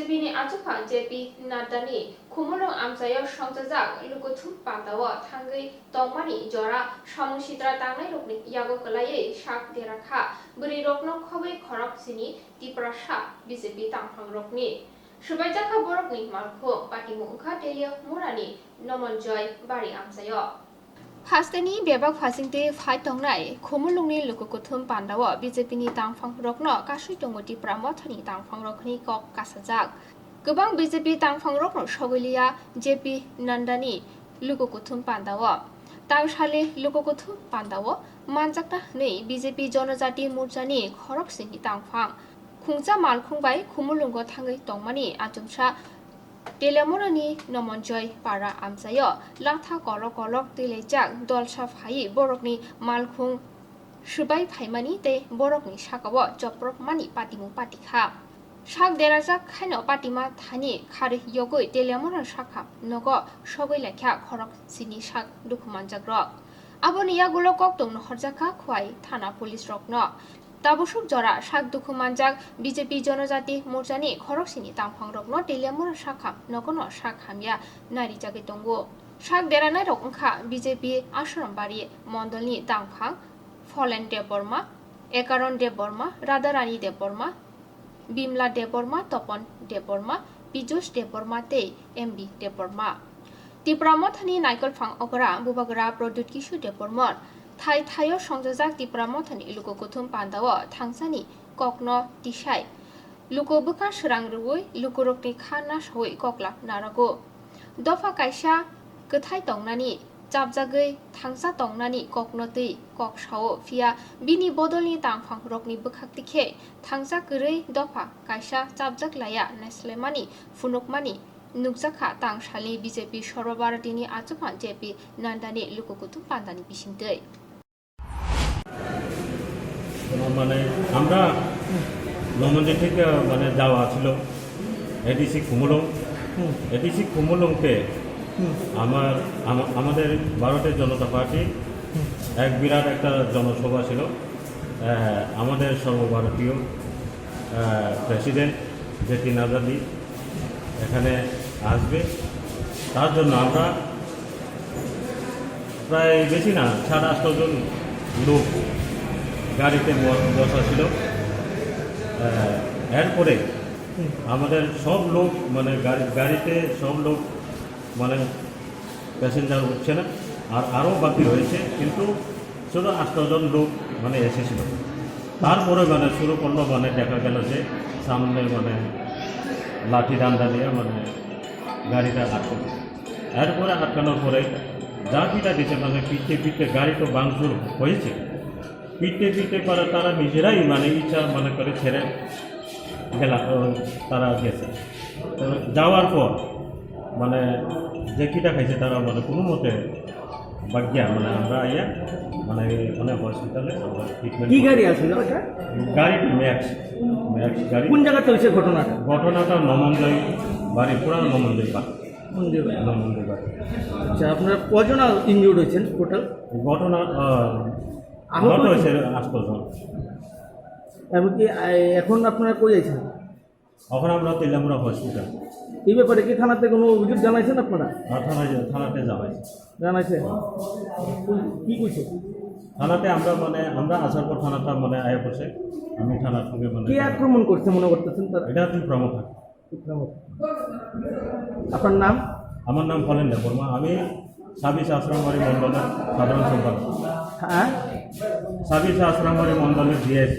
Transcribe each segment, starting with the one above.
BJPनि आजुफा JP नाड्डानि खुमुलुं आमसायाव संजाजाक लुकुथुम पान्दाव थांगै तंमानि जरा सामुसिद्रा तांनाय रकनि यागो कलायै साक देराखा बुरि रकनो खबै खरक सिनि तिप्रासा BJP तांफां रकनि सुबायजाखा बरकनि मालखो पाटिमु ओंखा तेलिया मुरानि नमनजय बारि आमसायाव फास्टेनि बेबाक फासिंते फाइ तंनाय खुमुलुंनि लुकुकुथुम पान्दाव BJPनि तांफां रकनो कासुइ दंगति प्रामथनि तांफां रकनि कक कासाजाक गोबां BJP तांफां रकनो सगैलिया JP नाड्डानि लुकुकुथुम पान्दाव तांसाले लुकुकुथुम पान्दाव मानजाकता नै BJP जनजाति मोर्चानि खरक सिंनि तांफां खुंजा मालखुंबाय खुमुलुंगो थांगै तंमानि आजुमसा तेलेमुरानि नमनजय पारा आमसायो लाथा कलक कलक तेलेजाक दलसा फाइ बरकनि मालखुं सुबाय फाइमानि ते बरकनि साकाव जप्रक मानि पाटिमु पाटिखा साक देराजाक खायनो पाटिमा थानि खारि यगै तेलेमुरा साखा नगो सगै लेखा खरक सिनि साक दुखुमानजाक रक आबनि यागुलो कक्तुं नखरजाखा खुवाइ थाना पुलिस रकनो ताबुसुक जरा साक दुखुमानजाक BJP जनजाति मोर्चानि खरक सिनि तांफां रकनो तेलेमुरा साखा नगनो साक हामिया नारि जागे दंगो साक देरानाय रक ओंखा BJP आश्रमबारि मण्डलनि तांफां फलेन देव बर्मा एकारण देव बर्मा राधारानी देव बर्मा बिमला देव बर्मा तपन देव बर्मा पीयूष देव बर्मा ते MB देव बर्मा तिप्रामथनि नायकलफां अगरा बुबागरा प्रद्युत किशोर देव बर्मन थाइ थायो संजाजाक तिप्रामथनि लुकुकुथुम पान्दाव थांसानि ककनो तिसाइ लुकुबुका सोरां रुवै लुकुरकनि खाना सहै ककला नारागो दफा कायसा गथाय तंनानि चाबजागै थांसा तंनानि ककनो तै कक साओ फिया बिनि बदलनि तांफां रकनि बोखाक्तिखे थांसा गरै दफा कायसा चाबजाक लाया नेस्लेमानि फुनुकमानि नुकजाखा तांसालि BJP सर्वभारतीयनि आजुफान JP नाड्डानि लुकुकुथुम पान्दानि बिसिंतै মানে আমরা নমনজয় থেকে মানে যাওয়া ছিল এডিসি খুমুলুংতে আমাদের ভারতের জনতা পার্টি এক বিরাট একটা জনসভা ছিল আমাদের সর্বভারতীয় প্রেসিডেন্ট JP নাড্ডা এখানে আসবে তার জন্য আমরা প্রায় বেশি না 7-8 জন লোক গাড়িতে বসা ছিল এরপরে আমাদের সব লোক মানে গাড়িতে সব লোক মানে প্যাসেঞ্জার উঠছে না আর আরও বাকি রয়েছে কিন্তু শুধু 8 জন লোক মানে এসেছিল তারপরে মানে শুরু করলো মানে দেখা গেল যে সামনে মানে লাঠি ডান্ডা দিয়ে মানে গাড়িটা আটকানো এরপরে আটকানোর পরে যা পিটা দিচ্ছে মানে পিটে গাড়ি তো ভাঙচুর হয়েছে পিটে পরে তারা নিজেরাই মানে ইচ্ছা মনে করে ছেড়ে তারা গেছে তো যাওয়ার পর মানে যে কিটা খাইছে তারা মানে কোনো মতে বাগিয়া মানে আমরা আইয়া মানে এখানে হসপিটালে কি গাড়ি আছে ওটা গাড়ি ম্যাক্স গাড়ি কোন জায়গাতে হয়েছে ঘটনাটা নমনজয় বাড়ি পুরানো নমনজয় বাড়ি আচ্ছা আপনারা কজন ইনজুর্ড হয়েছেন টোটাল ঘটনা আহত হয়েছে 8 জন এমনকি এখন আপনারা কই আছেন এখন আমরা তেলামুরা হসপিটাল এই ব্যাপারে কি থানাতে কোনো অভিযোগ জানাইছেন আপনারা থানাতে জানাইছে কি কইছে থানাতে আমরা আসার পর থানাটা মানে আয়া করছে আমি থানার সঙ্গে মানে কে আক্রমণ করছে মনে করতেছেন তারা এটা তুমি প্রমুখ আপনার নাম আমার নাম ফলেন দেব বর্মা আমি সাবিস আশ্রমবাড়ি মণ্ডলের সাধারণ সম্পাদক হ্যাঁ সাবিস আশ্রমবাড়ি মণ্ডলের GS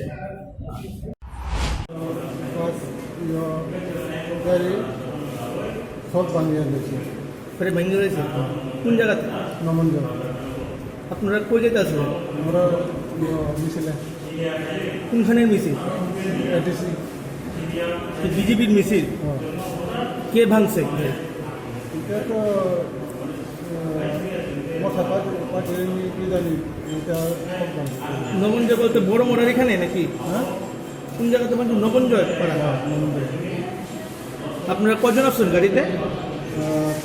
সব বানিয়ে দিয়েছে ভেঙে রয়েছে কোন জায়গাতে নমনজয় আপনারা কই যেতে আসলেন আমরা মিছিলে কোনখানের মিছিল এডিসি BJPর মিছিল কে ভাঙছে এটা তো মশা পাঠিয়ে কি জানি এটা সব বানিয়ে নমনজয় বলতে বড় মোড়ার এখানে নাকি হ্যাঁ কোন জায়গাতে মানে নমনজয় পাড়া নমনজয় আপনারা কজন আসছেন গাড়িতে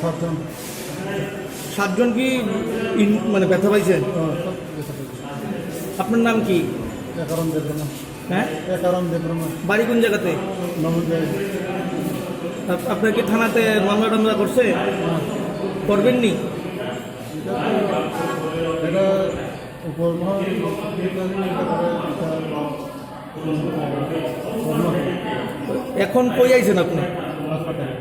7 7 জন জন কি মানে ব্যথা পাইছেন আপনার নাম কি একারণ দেব হ্যাঁ একারণ দেব বাড়ি কোন জায়গাতে নমনজয় আপনার কি থানাতে মামলা টামলা করছে করবেন নি? এটা উপর মহল ইত্যাদি এটা করে এখন কই আইছেন আপনি? হাসপাতালে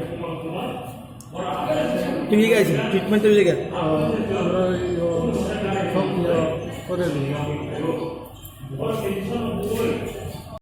তুমি গেছেন ট্রিটমেন্টের জায়গা? আমরা সব করে দিই